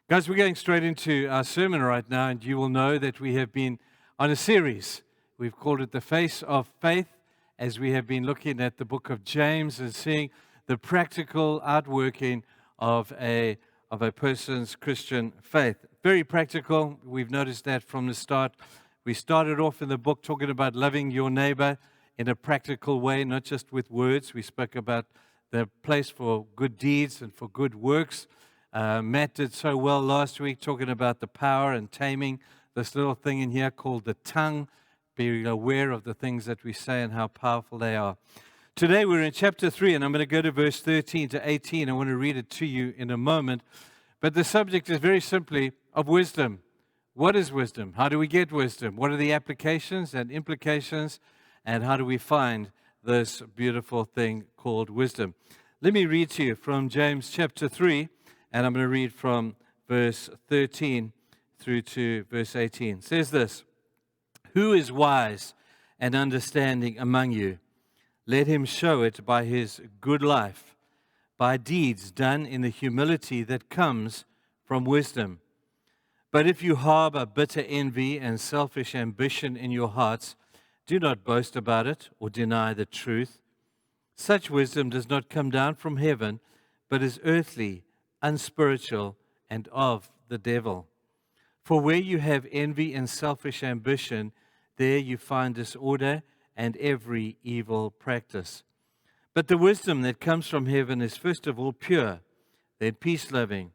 Guys, we're going straight into our sermon right now, and you will know that we have been on a series. We've called it The Face of Faith, as we have been looking at the book of James and seeing the practical outworking of a person's Christian faith. Very practical. We've noticed that from the start. We started off in the book talking about loving your neighbor in a practical way, not just with words. We spoke about the place for good deeds and for good works. Matt did so well last week talking about the power and taming this little thing in here called the tongue, being aware of the things that we say and how powerful they are. Today we're in chapter 3, and I'm going to go to verse 13 to 18. I want to read it to you in a moment. But the subject is very simply of wisdom. What is wisdom? How do we get wisdom? What are the applications and implications? And how do we find this beautiful thing called wisdom? Let me read to you from James chapter 3. And I'm going to read from verse 13 through to verse 18. It says this: "Who is wise and understanding among you? Let him show it by his good life, by deeds done in the humility that comes from wisdom. But if you harbor bitter envy and selfish ambition in your hearts, do not boast about it or deny the truth. Such wisdom does not come down from heaven, but is earthly, unspiritual, and of the devil. For where you have envy and selfish ambition, there you find disorder and every evil practice. But the wisdom that comes from heaven is first of all pure, then peace-loving,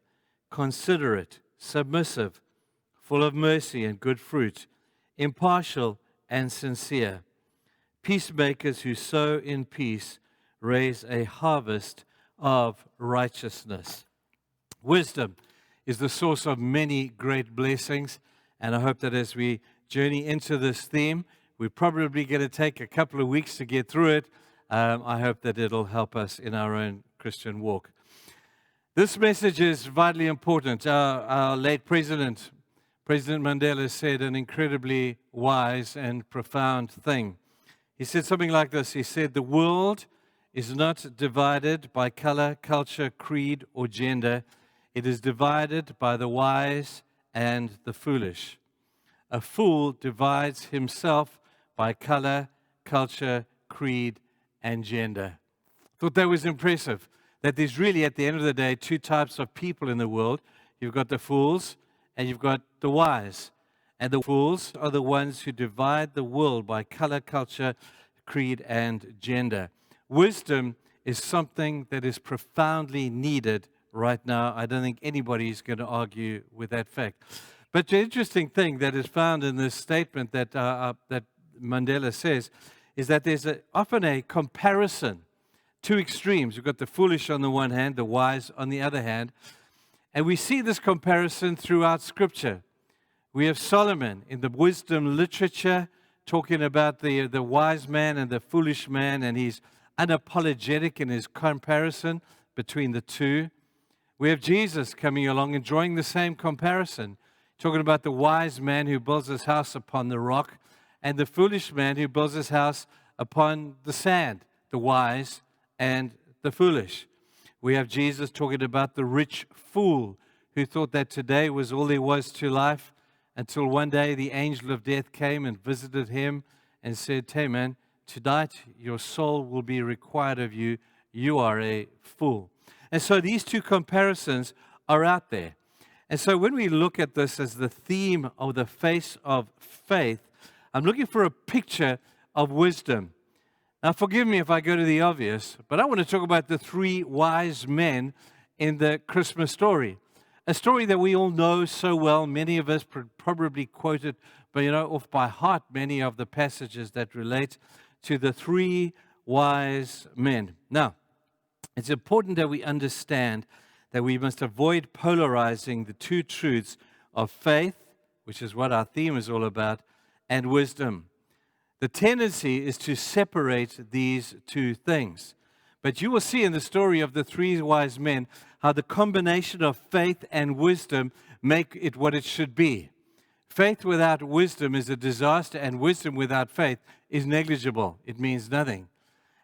considerate, submissive, full of mercy and good fruit, impartial and sincere. Peacemakers who sow in peace raise a harvest of righteousness." Wisdom is the source of many great blessings, and I hope that as we journey into this theme, we're probably going to take a couple of weeks to get through it. I hope that it'll help us in our own Christian walk. This message is vitally important. Our late President Mandela, said an incredibly wise and profound thing. He said something like this. He said, "The world is not divided by color, culture, creed, or gender. It is divided by the wise and the foolish. A fool divides himself by color, culture, creed, and gender." I thought that was impressive, that there's really, at the end of the day, two types of people in the world. You've got the fools and you've got the wise. And the fools are the ones who divide the world by color, culture, creed, and gender. Wisdom is something that is profoundly needed right now. I don't think anybody's going to argue with that fact. But the interesting thing that is found in this statement that Mandela says is that there's often a comparison, two extremes. You've got the foolish on the one hand, the wise on the other hand. And we see this comparison throughout Scripture. We have Solomon in the wisdom literature talking about the wise man and the foolish man, and he's unapologetic in his comparison between the two. We have Jesus coming along and drawing the same comparison, talking about the wise man who builds his house upon the rock and the foolish man who builds his house upon the sand, the wise and the foolish. We have Jesus talking about the rich fool who thought that today was all there was to life, until one day the angel of death came and visited him and said, "Hey man, tonight your soul will be required of you. You are a fool." And so these two comparisons are out there. And so when we look at this as the theme of the face of faith, I'm looking for a picture of wisdom. Now, forgive me if I go to the obvious, but I want to talk about the three wise men in the Christmas story. A story that we all know so well. Many of us probably quoted, but off by heart, many of the passages that relate to the three wise men. Now, it's important that we understand that we must avoid polarizing the two truths of faith, which is what our theme is all about, and wisdom. The tendency is to separate these two things. But you will see in the story of the three wise men how the combination of faith and wisdom make it what it should be. Faith without wisdom is a disaster, and wisdom without faith is negligible. It means nothing.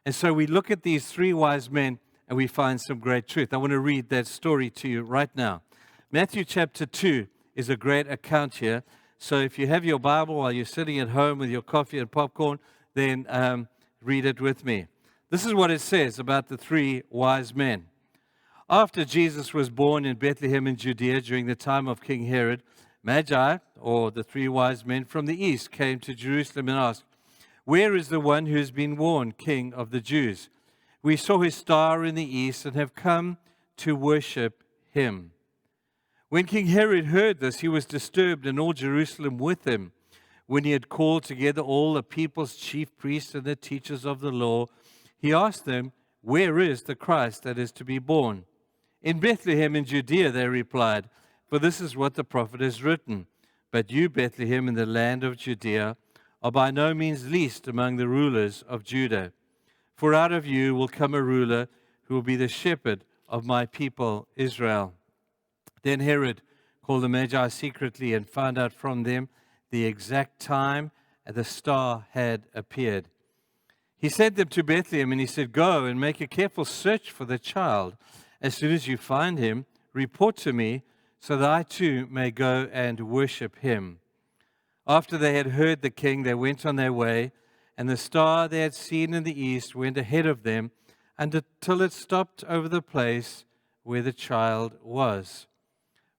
And so we look at these three wise men and we find some great truth. I want to read that story to you right now. Matthew chapter 2 is a great account here. So if you have your Bible while you're sitting at home with your coffee and popcorn, then read it with me. This is what it says about the three wise men. After Jesus was born in Bethlehem in Judea during the time of King Herod, Magi, or the three wise men from the east, came to Jerusalem and asked, "Where is the one who has been born King of the Jews? We saw his star in the east and have come to worship him." When King Herod heard this, he was disturbed, and all Jerusalem with him. When he had called together all the people's chief priests and the teachers of the law, he asked them, "Where is the Christ that is to be born?" "In Bethlehem in Judea," they replied, "for this is what the prophet has written. But you, Bethlehem, in the land of Judea, are by no means least among the rulers of Judah. For out of you will come a ruler who will be the shepherd of my people Israel." Then Herod called the Magi secretly and found out from them the exact time the star had appeared. He sent them to Bethlehem, and he said, "Go and make a careful search for the child. As soon as you find him, report to me, so that I too may go and worship him." After they had heard the king, they went on their way, and the star they had seen in the east went ahead of them until it stopped over the place where the child was.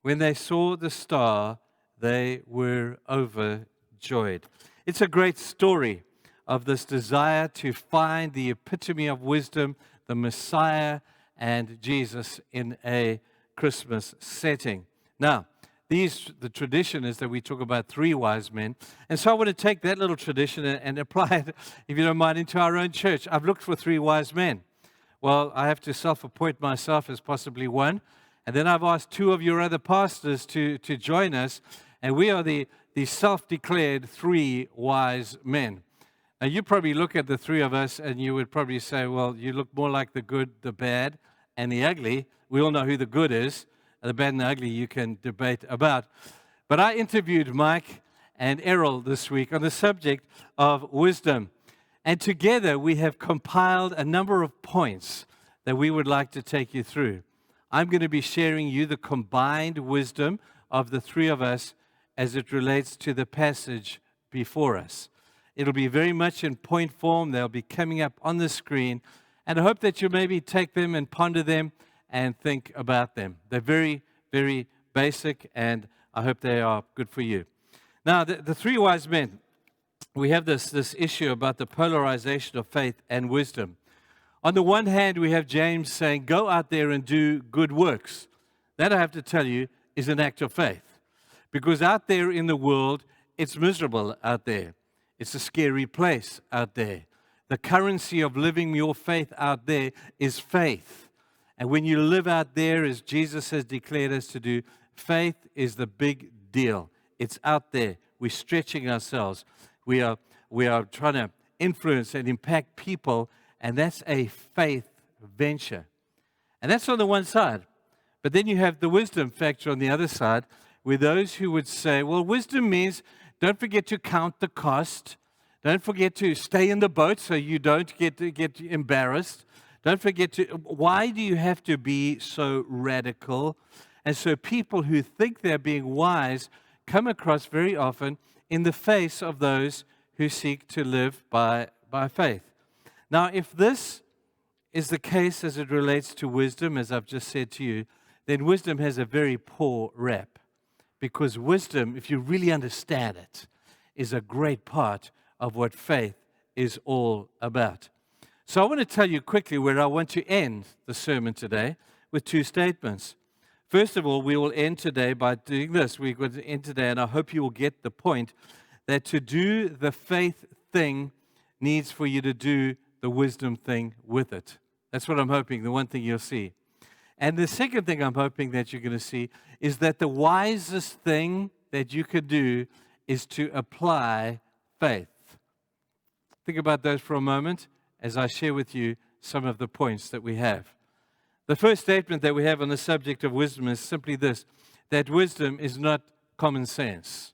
When they saw the star, they were overjoyed. It's a great story of this desire to find the epitome of wisdom, the Messiah and Jesus in a Christmas setting. Now, the tradition is that we talk about three wise men. And so I want to take that little tradition and apply it, if you don't mind, into our own church. I've looked for three wise men. Well, I have to self-appoint myself as possibly one. And then I've asked two of your other pastors to join us. And we are the self-declared three wise men. Now, you probably look at the three of us and you would probably say, well, you look more like the good, the bad, and the ugly. We all know who the good is. The bad and the ugly you can debate about. But I interviewed Mike and Errol this week on the subject of wisdom. And together we have compiled a number of points that we would like to take you through. I'm going to be sharing you the combined wisdom of the three of us as it relates to the passage before us. It'll be very much in point form. They'll be coming up on the screen. And I hope that you maybe take them and ponder them and think about them. They're very, very basic, and I hope they are good for you. Now, the three wise men, we have this issue about the polarization of faith and wisdom. On the one hand, we have James saying, go out there and do good works. That, I have to tell you, is an act of faith. Because out there in the world, it's miserable out there. It's a scary place out there. The currency of living your faith out there is faith. And when you live out there, as Jesus has declared us to do, faith is the big deal. It's out there. We're stretching ourselves. We are trying to influence and impact people, and that's a faith venture. And that's on the one side. But then you have the wisdom factor on the other side, where those who would say, well, wisdom means don't forget to count the cost. Don't forget to stay in the boat so you don't get embarrassed. Don't forget to, why do you have to be so radical? And so people who think they're being wise come across very often in the face of those who seek to live by faith. Now, if this is the case as it relates to wisdom, as I've just said to you, then wisdom has a very poor rep. Because wisdom, if you really understand it, is a great part of what faith is all about. So I want to tell you quickly where I want to end the sermon today with two statements. First of all, we will end today by doing this. We're going to end today, and I hope you will get the point that to do the faith thing needs for you to do the wisdom thing with it. That's what I'm hoping, the one thing you'll see. And the second thing I'm hoping that you're going to see is that the wisest thing that you could do is to apply faith. Think about those for a moment as I share with you some of the points that we have. The first statement that we have on the subject of wisdom is simply this, that wisdom is not common sense.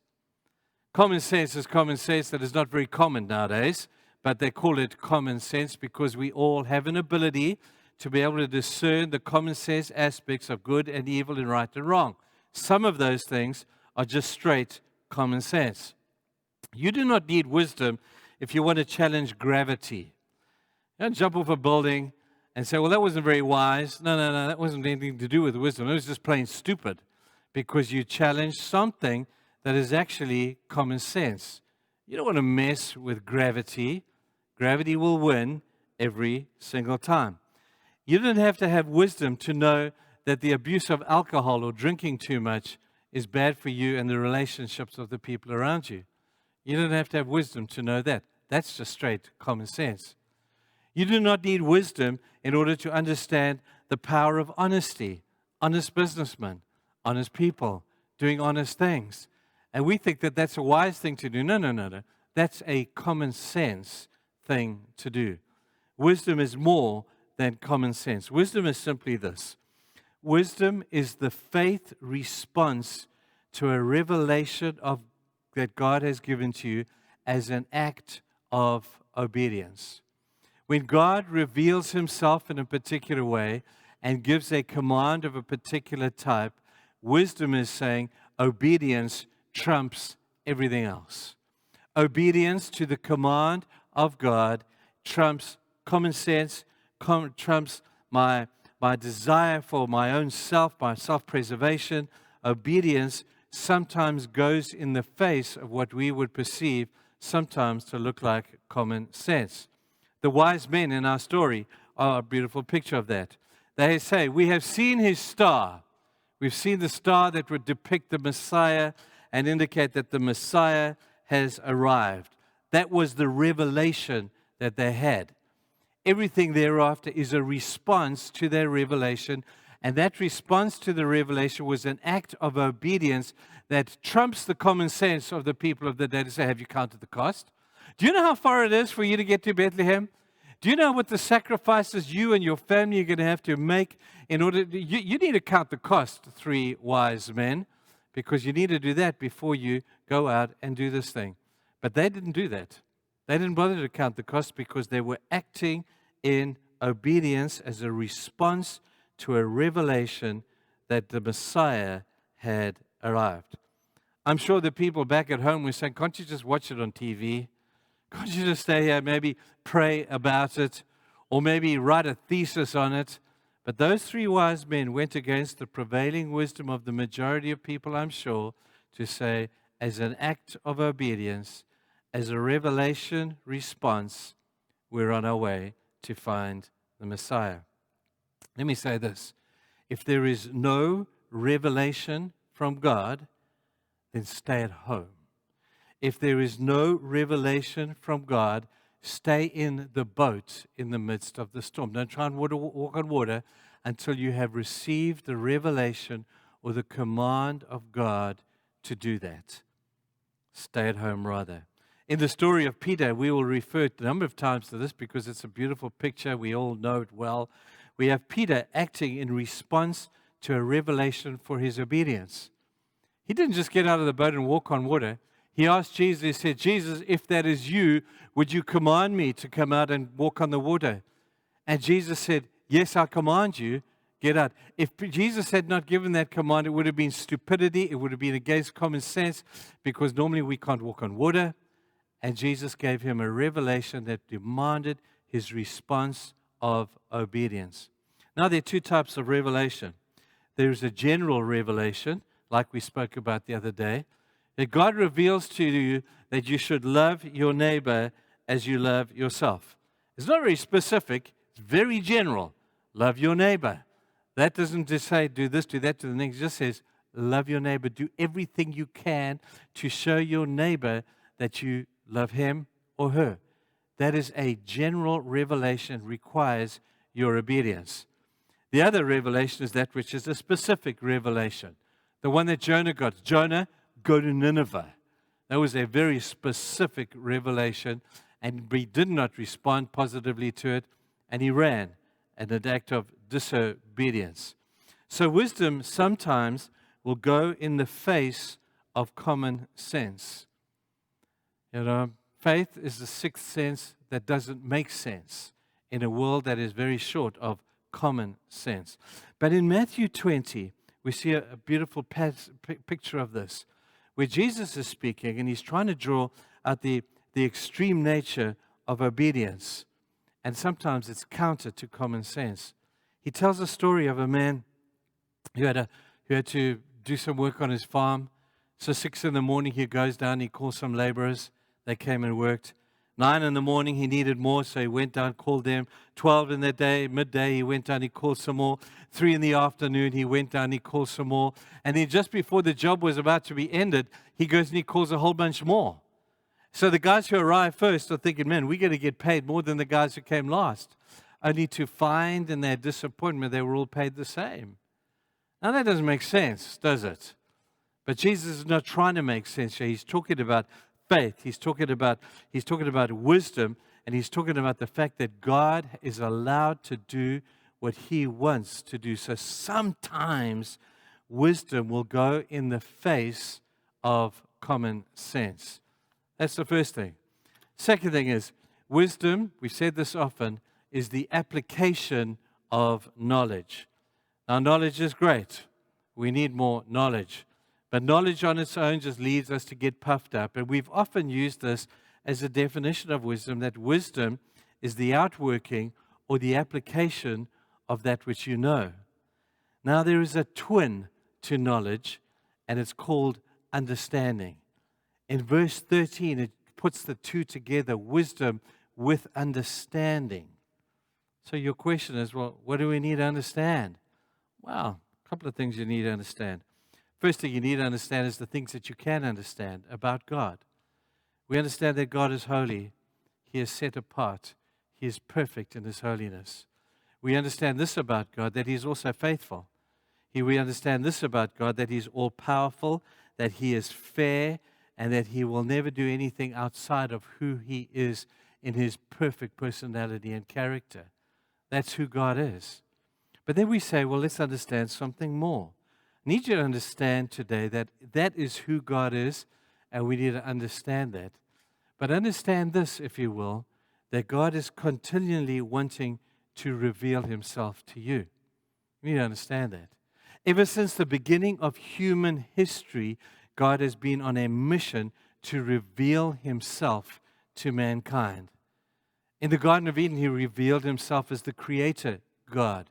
Common sense is common sense that is not very common nowadays, but they call it common sense because we all have an ability to be able to discern the common sense aspects of good and evil and right and wrong. Some of those things are just straight common sense. You do not need wisdom if you want to challenge gravity. You don't jump off a building and say, well, that wasn't very wise. No, that wasn't anything to do with wisdom. It was just plain stupid because you challenged something that is actually common sense. You don't want to mess with gravity. Gravity will win every single time. You don't have to have wisdom to know that the abuse of alcohol or drinking too much is bad for you and the relationships of the people around you. You don't have to have wisdom to know that. That's just straight common sense. You do not need wisdom in order to understand the power of honesty, honest businessmen, honest people, doing honest things. And we think that that's a wise thing to do. No. That's a common sense thing to do. Wisdom is more than common sense. Wisdom is simply this. Wisdom is the faith response to a revelation that God has given to you as an act of obedience. When God reveals himself in a particular way and gives a command of a particular type, wisdom is saying obedience trumps everything else. Obedience to the command of God trumps common sense, trumps my desire for my own self, my self-preservation. Obedience sometimes goes in the face of what we would perceive sometimes to look like common sense. The wise men in our story are a beautiful picture of that. They say, we have seen his star. We've seen the star that would depict the Messiah and indicate that the Messiah has arrived. That was the revelation that they had. Everything thereafter is a response to their revelation, and that response to the revelation was an act of obedience that trumps the common sense of the people of the day to say, have you counted the cost? Do you know how far it is for you to get to Bethlehem? Do you know what the sacrifices you and your family are going to have to make in order to, you need to count the cost, 3 wise men, because you need to do that before you go out and do this thing. But they didn't do that. They didn't bother to count the cost because they were acting in obedience as a response to a revelation that the Messiah had arrived. I'm sure the people back at home were saying, can't you just watch it on TV? Can't you just stay here, maybe pray about it, or maybe write a thesis on it? But those 3 wise men went against the prevailing wisdom of the majority of people, I'm sure, to say, as an act of obedience, as a revelation response, we're on our way to find the Messiah. Let me say this. If there is no revelation from God, then stay at home. If there is no revelation from God, stay in the boat in the midst of the storm. Don't try and walk on water until you have received the revelation or the command of God to do that. Stay at home rather. In the story of Peter, we will refer a number of times to this because it's a beautiful picture. We all know it well. We have Peter acting in response to a revelation for his obedience. He didn't just get out of the boat and walk on water. He asked Jesus, he said, Jesus, if that is you, would you command me to come out and walk on the water? And Jesus said, yes, I command you, get out. If Jesus had not given that command, it would have been stupidity. It would have been against common sense because normally we can't walk on water. And Jesus gave him a revelation that demanded his response of obedience. Now, there are 2 types of revelation. There is a general revelation, like we spoke about the other day, that God reveals to you that you should love your neighbor as you love yourself. It's not very specific. It's very general. Love your neighbor. That doesn't just say do this, do that, do the next. It just says love your neighbor. Do everything you can to show your neighbor that you love him or her. That is a general revelation, requires your obedience. The other revelation is that which is a specific revelation. The one that Jonah got. Jonah, go to Nineveh. That was a very specific revelation, and he did not respond positively to it, and he ran, an act of disobedience. So wisdom sometimes will go in the face of common sense. You know, faith is the 6th sense that doesn't make sense in a world that is very short of common sense. But in Matthew 20, we see a beautiful picture of this, where Jesus is speaking and he's trying to draw out the extreme nature of obedience. And sometimes it's counter to common sense. He tells a story of a man who had to do some work on his farm. So 6 in the morning, he goes down, he calls some laborers. They came and worked. 9 in the morning, he needed more, so he went down, called them. 12 in the day, midday, he went down, he called some more. 3 in the afternoon, he went down, he called some more. And then just before the job was about to be ended, he goes and he calls a whole bunch more. So the guys who arrived first are thinking, man, we're going to get paid more than the guys who came last. Only to find in their disappointment they were all paid the same. Now that doesn't make sense, does it? But Jesus is not trying to make sense here. He's talking about faith. He's talking about wisdom, and he's talking about the fact that God is allowed to do what he wants to do. So sometimes wisdom will go in the face of common sense. That's the first thing. Second thing is, wisdom, we've said this often, is the application of knowledge. Now, knowledge is great. We need more knowledge. But knowledge on its own just leads us to get puffed up. And we've often used this as a definition of wisdom, that wisdom is the outworking or the application of that which you know. Now, there is a twin to knowledge, and it's called understanding. In verse 13, it puts the two together, wisdom with understanding. So your question is, well, what do we need to understand? Well, a couple of things you need to understand. First thing you need to understand is the things that you can understand about God. We understand that God is holy. He is set apart. He is perfect in his holiness. We understand this about God, that he is also faithful. We understand this about God, that he is all-powerful, that he is fair, and that he will never do anything outside of who he is in his perfect personality and character. That's who God is. But then we say, well, let's understand something more. I need you to understand today that that is who God is, and we need to understand that. But understand this, if you will, that God is continually wanting to reveal himself to you. You need to understand that. Ever since the beginning of human history, God has been on a mission to reveal himself to mankind. In the Garden of Eden, he revealed himself as the creator God.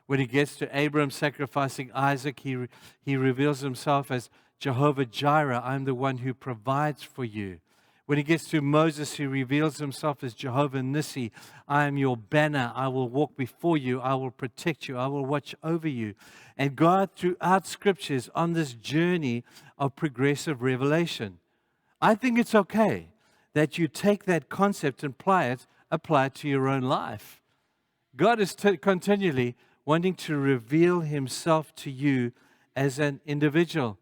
When he gets to Abraham sacrificing Isaac, he reveals himself as Jehovah Jireh, I'm the one who provides for you. When he gets to Moses, he reveals himself as Jehovah Nissi, I am your banner, I will walk before you, I will protect you, I will watch over you. And God, throughout Scriptures, on this journey of progressive revelation. I think it's okay that you take that concept and apply it to your own life. God is continually wanting to reveal himself to you as an individual.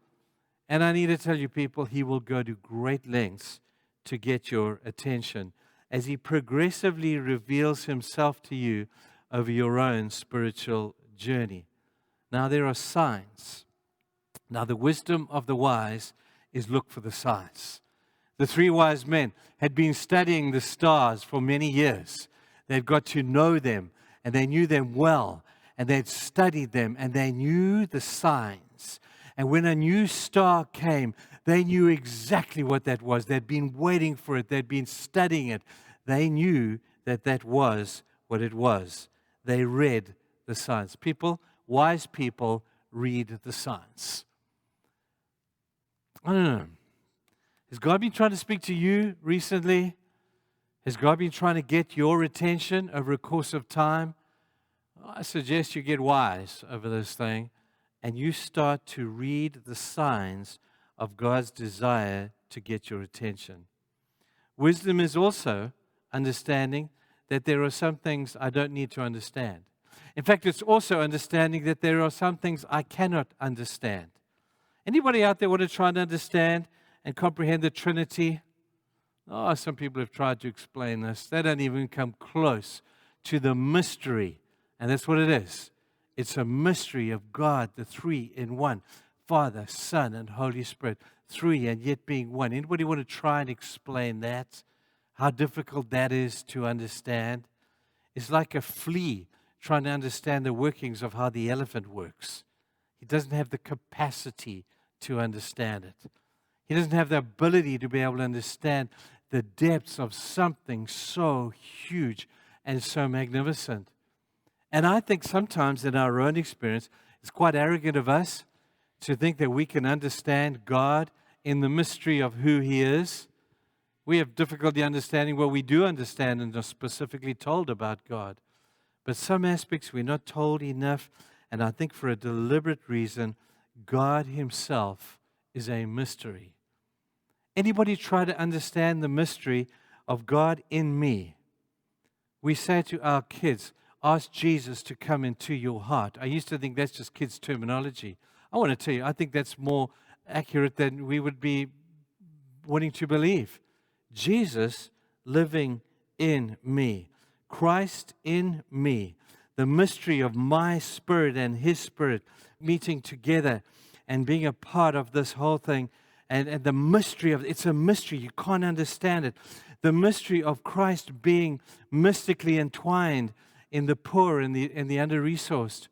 And I need to tell you, people, he will go to great lengths to get your attention as he progressively reveals himself to you over your own spiritual journey. Now, there are signs. Now, the wisdom of the wise is look for the signs. The 3 wise men had been studying the stars for many years. They'd got to know them, and they knew them well, and they'd studied them, and they knew the signs. And when a new star came, they knew exactly what that was. They'd been waiting for it. They'd been studying it. They knew that that was what it was. They read the signs. Wise people read the signs. I don't know. Has God been trying to speak to you recently? Has God been trying to get your attention over a course of time? I suggest you get wise over this thing and you start to read the signs of God's desire to get your attention. Wisdom is also understanding that there are some things I don't need to understand. In fact, it's also understanding that there are some things I cannot understand. Anybody out there want to try and understand and comprehend the Trinity? Oh, some people have tried to explain this. They don't even come close to the mystery. And that's what it is. It's a mystery of God, the 3 in 1. Father, Son, and Holy Spirit. 3 and yet being 1. Anybody want to try and explain that? How difficult that is to understand? It's like a flea trying to understand the workings of how the elephant works. He doesn't have the capacity to understand it. He doesn't have the ability to be able to understand the depths of something so huge and so magnificent. And I think sometimes in our own experience, it's quite arrogant of us to think that we can understand God in the mystery of who He is. We have difficulty understanding what we do understand and are specifically told about God. But some aspects we're not told enough, and I think for a deliberate reason, God Himself is a mystery. Anybody try to understand the mystery of God in me? We say to our kids, ask Jesus to come into your heart. I used to think that's just kids' terminology. I want to tell you, I think that's more accurate than we would be wanting to believe. Jesus living in me, Christ in me, the mystery of my spirit and His spirit meeting together and being a part of this whole thing. And the mystery of it's a mystery. You can't understand it. The mystery of Christ being mystically entwined in the poor and the under-resourced,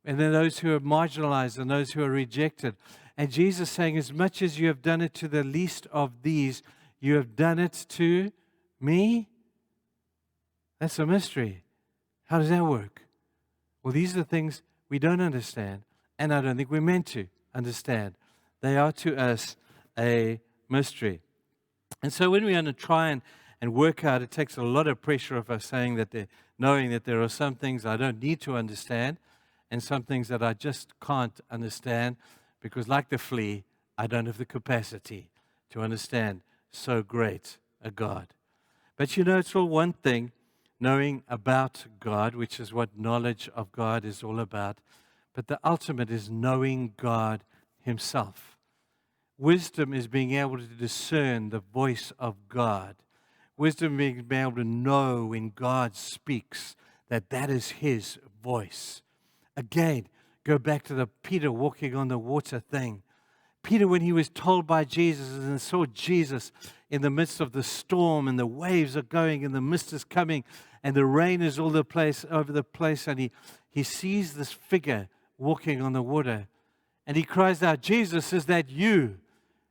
and then those who are marginalized and those who are rejected. And Jesus saying, as much as you have done it to the least of these, you have done it to me? That's a mystery. How does that work? Well, these are the things we don't understand, and I don't think we're meant to understand. They are to us a mystery. And so when we want to try and work out, it takes a lot of pressure of us knowing that there are some things I don't need to understand and some things that I just can't understand because, like the flea, I don't have the capacity to understand so great a God. But you know, it's all one thing, knowing about God, which is what knowledge of God is all about. But the ultimate is knowing God Himself. Wisdom is being able to discern the voice of God. Wisdom being able to know when God speaks that is His voice. Again, go back to the Peter walking on the water thing. Peter, when he was told by Jesus and saw Jesus in the midst of the storm and the waves are going and the mist is coming and the rain is all over the place, and he sees this figure walking on the water and he cries out, Jesus, is that you?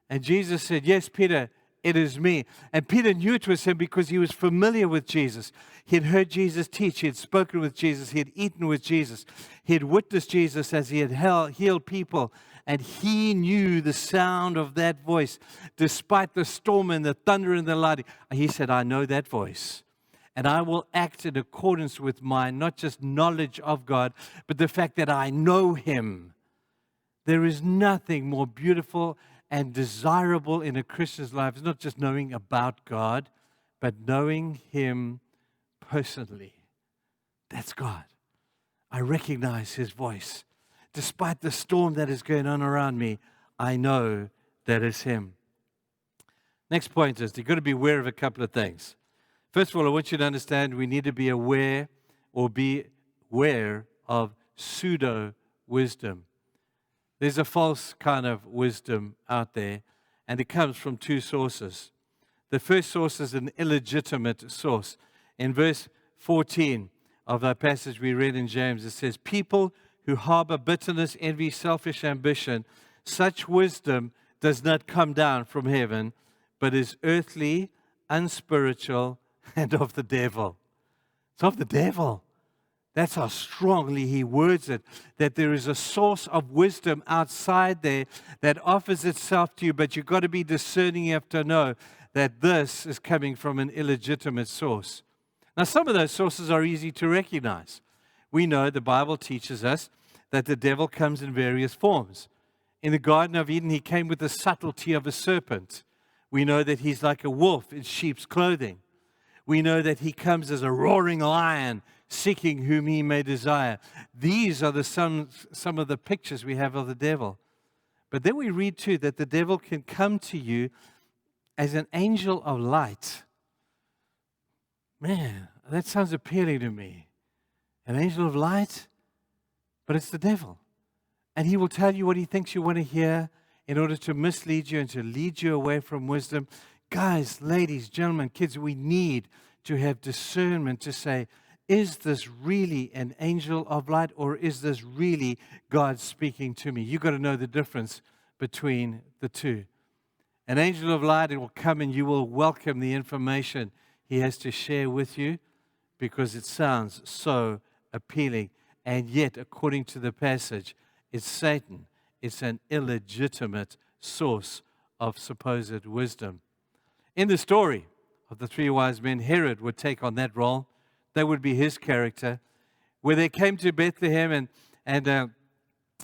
And Jesus said, yes, Peter, it is me. And Peter knew it was him because he was familiar with Jesus. He had heard Jesus teach. He had spoken with Jesus. He had eaten with Jesus. He had witnessed Jesus as He had healed people. And he knew the sound of that voice. Despite the storm and the thunder and the lightning, he said, I know that voice. And I will act in accordance with my not just knowledge of God, but the fact that I know Him. There is nothing more beautiful and desirable in a Christian's life. It's not just knowing about God, but knowing Him personally. That's God. I recognize His voice. Despite the storm that is going on around me, I know that is Him. Next point is you've got to be aware of a couple of things. First of all, I want you to understand we need to be aware of pseudo-wisdom. There's a false kind of wisdom out there, and it comes from two sources. The first source is an illegitimate source. In verse 14 of our passage we read in James, it says, people who harbor bitterness, envy, selfish ambition, such wisdom does not come down from heaven, but is earthly, unspiritual, and of the devil. It's of the devil. That's how strongly he words it, that there is a source of wisdom outside there that offers itself to you, but you've got to be discerning. You have to know that this is coming from an illegitimate source. Now, some of those sources are easy to recognize. We know the Bible teaches us that the devil comes in various forms. In the Garden of Eden, he came with the subtlety of a serpent. We know that he's like a wolf in sheep's clothing. We know that he comes as a roaring lion, seeking whom he may desire. These are some of the pictures we have of the devil. But then we read too that the devil can come to you as an angel of light. Man, that sounds appealing to me. An angel of light? But it's the devil. And he will tell you what he thinks you want to hear in order to mislead you and to lead you away from wisdom. Guys, ladies, gentlemen, kids, we need to have discernment to say, is this really an angel of light, or is this really God speaking to me? You've got to know the difference between the two. An angel of light, it will come and you will welcome the information he has to share with you because it sounds so appealing. And yet, according to the passage, it's Satan. It's an illegitimate source of supposed wisdom. In the story of the three wise men, Herod would take on that role. That would be his character. Where they came to Bethlehem and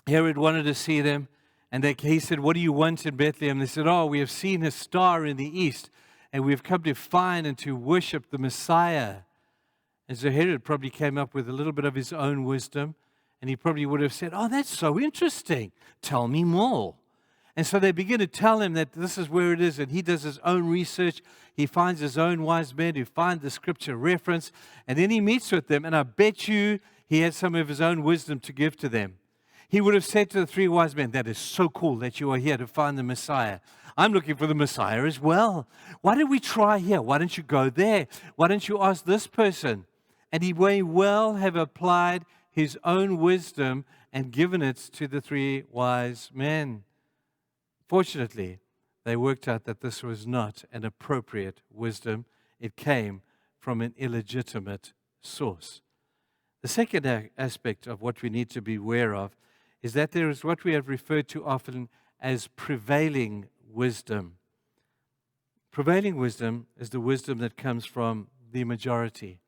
Herod wanted to see them. And he said, "What do you want in Bethlehem?" They said, "Oh, we have seen a star in the east, and we've come to find and to worship the Messiah." And so Herod probably came up with a little bit of his own wisdom, and he probably would have said, "Oh, that's so interesting. Tell me more." And so they begin to tell him that this is where it is, and he does his own research. He finds his own wise men who find the scripture reference, and then he meets with them, and I bet you he had some of his own wisdom to give to them. He would have said to the three wise men, "That is so cool that you are here to find the Messiah. I'm looking for the Messiah as well. Why don't we try here? Why don't you go there? Why don't you ask this person?" And he may well have applied his own wisdom and given it to the three wise men. Fortunately, they worked out that this was not an appropriate wisdom. It came from an illegitimate source. The second aspect of what we need to be aware of is that there is what we have referred to often as prevailing wisdom. Prevailing wisdom is the wisdom that comes from the majority.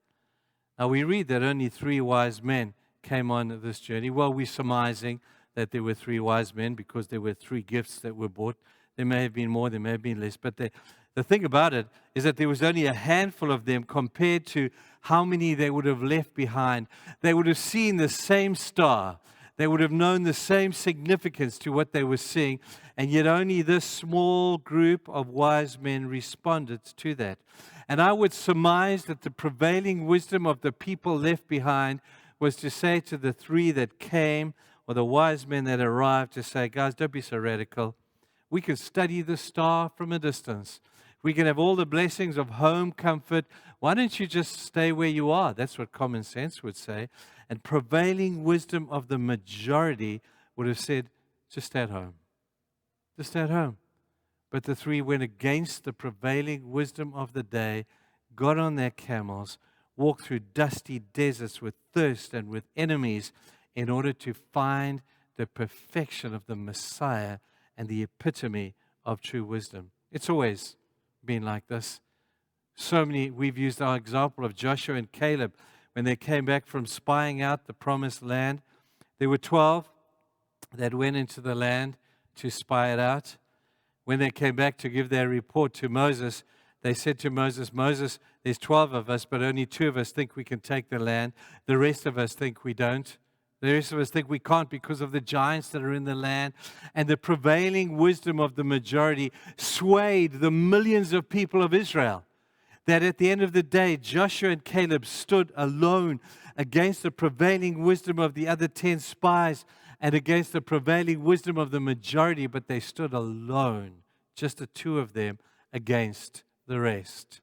Now, we read that only three wise men came on this journey. Well, we're surmising that there were three wise men because there were three gifts that were brought. There may have been more, there may have been less. But the thing about it is that there was only a handful of them compared to how many they would have left behind. They would have seen the same star. They would have known the same significance to what they were seeing. And yet only this small group of wise men responded to that. And I would surmise that the prevailing wisdom of the people left behind was to say to the three that came, or the wise men that arrived, to say, "Guys, don't be so radical. We can study the star from a distance. We can have all the blessings of home comfort. Why don't you just stay where you are?" That's what common sense would say. And prevailing wisdom of the majority would have said, "Just stay at home. Just stay at home." But the three went against the prevailing wisdom of the day, got on their camels, walked through dusty deserts with thirst and with enemies in order to find the perfection of the Messiah and the epitome of true wisdom. It's always been like this. So many, we've used our example of Joshua and Caleb when they came back from spying out the promised land. There were 12 that went into the land to spy it out. When they came back to give their report to Moses, they said to Moses, "Moses, there's 12 of us, but only 2 of us think we can take the land. The rest of us think we don't. The rest of us think we can't because of the giants that are in the land." And the prevailing wisdom of the majority swayed the millions of people of Israel. That at the end of the day, Joshua and Caleb stood alone against the prevailing wisdom of the other 10 spies and against the prevailing wisdom of the majority, but they stood alone, just the 2 of them against the rest.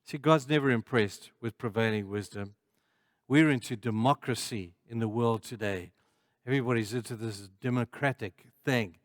See, God's never impressed with prevailing wisdom. We're into democracy in the world today. Everybody's into this democratic thing.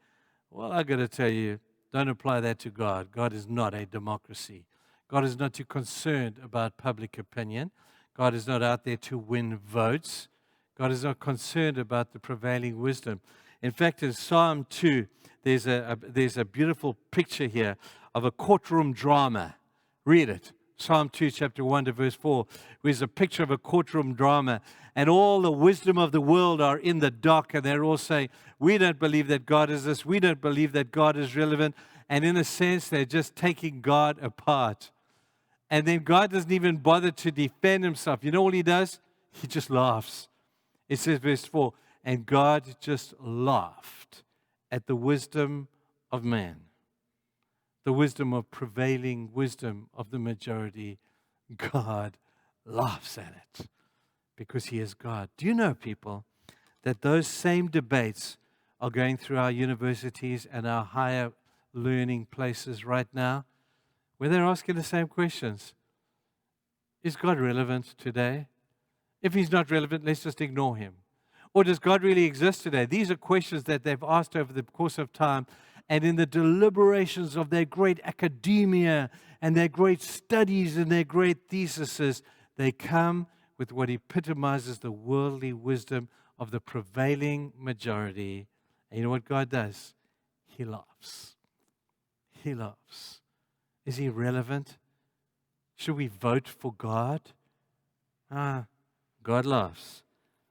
Well, I got to tell you, don't apply that to God. God is not a democracy. God is not too concerned about public opinion. God is not out there to win votes. God is not concerned about the prevailing wisdom. In fact, in Psalm 2, there's a beautiful picture here of a courtroom drama. Read it. Psalm 2, chapter 1 to verse 4, there's a picture of a courtroom drama, and all the wisdom of the world are in the dock, and they're all saying, "We don't believe that God is this. We don't believe that God is relevant." And in a sense, they're just taking God apart. And then God doesn't even bother to defend himself. You know what he does? He just laughs. It says, verse 4, "And God just laughed at the wisdom of man." The wisdom of prevailing wisdom of the majority. God laughs at it because he is God. Do you know, people, that those same debates are going through our universities and our higher learning places right now, where they're asking the same questions? Is God relevant today? If He's not relevant, let's just ignore Him. Or does God really exist today? These are questions that they've asked over the course of time. And in the deliberations of their great academia and their great studies and their great theses, they come with what epitomizes the worldly wisdom of the prevailing majority. And you know what God does? He laughs. He laughs. Is He relevant? Should we vote for God? God laughs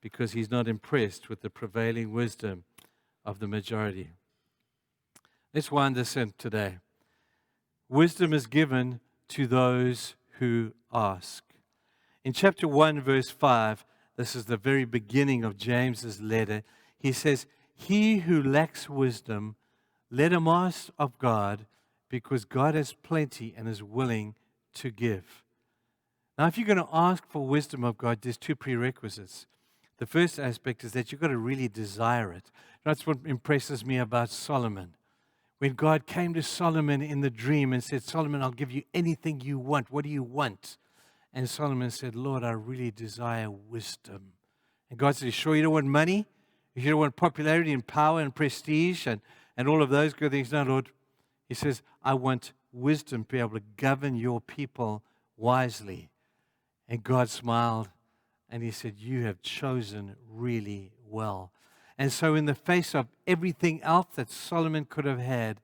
because He's not impressed with the prevailing wisdom of the majority. Let's wind this in today. Wisdom is given to those who ask. In chapter 1, verse 5, this is the very beginning of James's letter. He says, "He who lacks wisdom, let him ask of God, because God has plenty and is willing to give." Now, if you're going to ask for wisdom of God, there's two prerequisites. The first aspect is that you've got to really desire it. That's what impresses me about Solomon. When God came to Solomon in the dream and said, "Solomon, I'll give you anything you want. What do you want?" And Solomon said, "Lord, I really desire wisdom." And God said, "You sure you don't want money? You don't want popularity and power and prestige and all of those good things?" "No, Lord." He says, "I want wisdom to be able to govern your people wisely." And God smiled and He said, "You have chosen really well." And so in the face of everything else that Solomon could have had,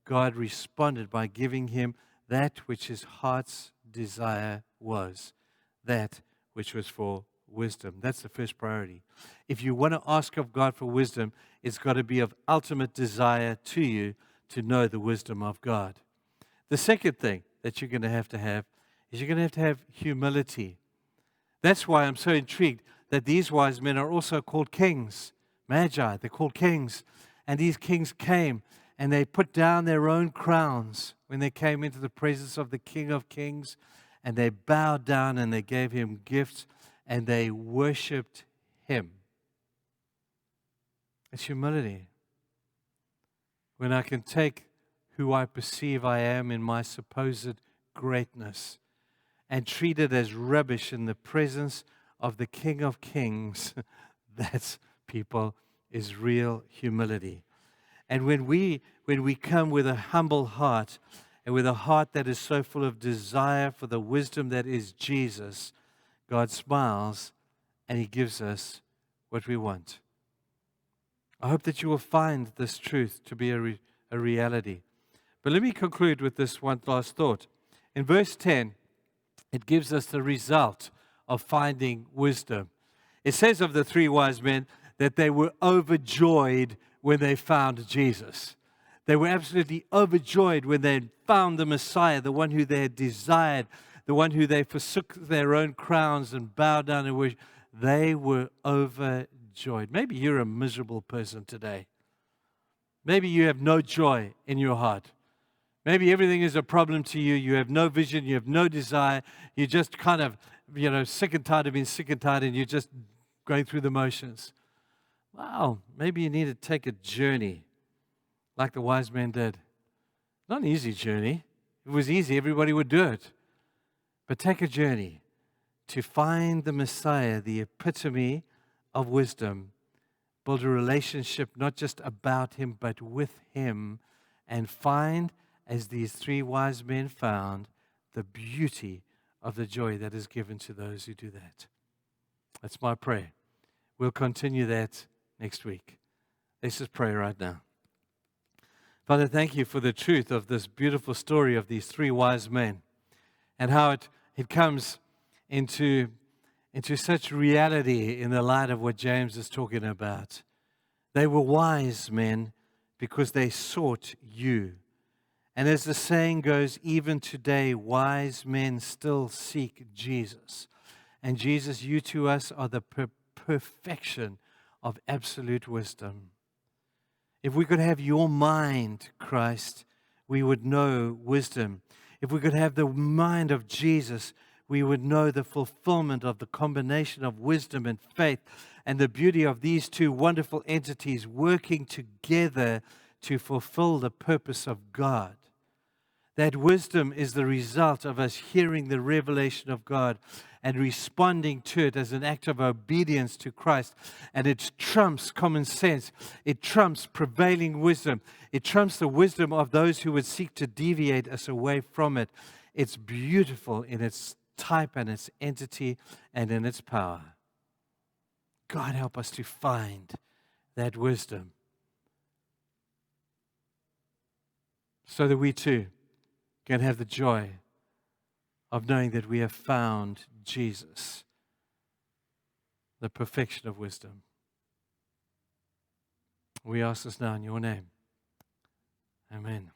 God responded by giving him that which his heart's desire was, that which was for wisdom. That's the first priority. If you want to ask of God for wisdom, it's got to be of ultimate desire to you to know the wisdom of God. The second thing that you're going to have is you're going to have humility. That's why I'm so intrigued that these wise men are also called kings. Magi, they're called kings. And these kings came and they put down their own crowns when they came into the presence of the King of Kings, and they bowed down and they gave Him gifts and they worshiped Him. It's humility. When I can take who I perceive I am in my supposed greatness and treat it as rubbish in the presence of the King of Kings, that's, people, is real humility. And when we come with a humble heart and with a heart that is so full of desire for the wisdom that is Jesus, God smiles and He gives us what we want. I hope that you will find this truth to be a reality. But let me conclude with this one last thought. In verse 10, it gives us the result of finding wisdom. It says of the three wise men that they were overjoyed when they found Jesus. They were absolutely overjoyed when they found the Messiah, the one who they had desired, the one who they forsook their own crowns and bowed down and worshiped. They were overjoyed. Maybe you're a miserable person today. Maybe you have no joy in your heart. Maybe everything is a problem to you. You have no vision. You have no desire. You're just kind of, sick and tired of being sick and tired, and you're just going through the motions. Wow, maybe you need to take a journey like the wise men did. Not an easy journey. If it was easy, everybody would do it. But take a journey to find the Messiah, the epitome of wisdom. Build a relationship not just about Him, but with Him. And find, as these three wise men found, the beauty of the joy that is given to those who do that. That's my prayer. We'll continue that next week. Let's just pray right now. Father, thank You for the truth of this beautiful story of these three wise men and how it comes into such reality in the light of what James is talking about. They were wise men because they sought You. And as the saying goes, even today, wise men still seek Jesus. And Jesus, You to us are the perfection of absolute wisdom. If we could have Your mind, Christ, we would know wisdom. If we could have the mind of Jesus, we would know the fulfillment of the combination of wisdom and faith and the beauty of these two wonderful entities working together to fulfill the purpose of God. That wisdom is the result of us hearing the revelation of God and responding to it as an act of obedience to Christ. And it trumps common sense. It trumps prevailing wisdom. It trumps the wisdom of those who would seek to deviate us away from it. It's beautiful in its type and its entity and in its power. God, help us to find that wisdom so that we too can have the joy of knowing that we have found Jesus, the perfection of wisdom. We ask this now in your name. Amen.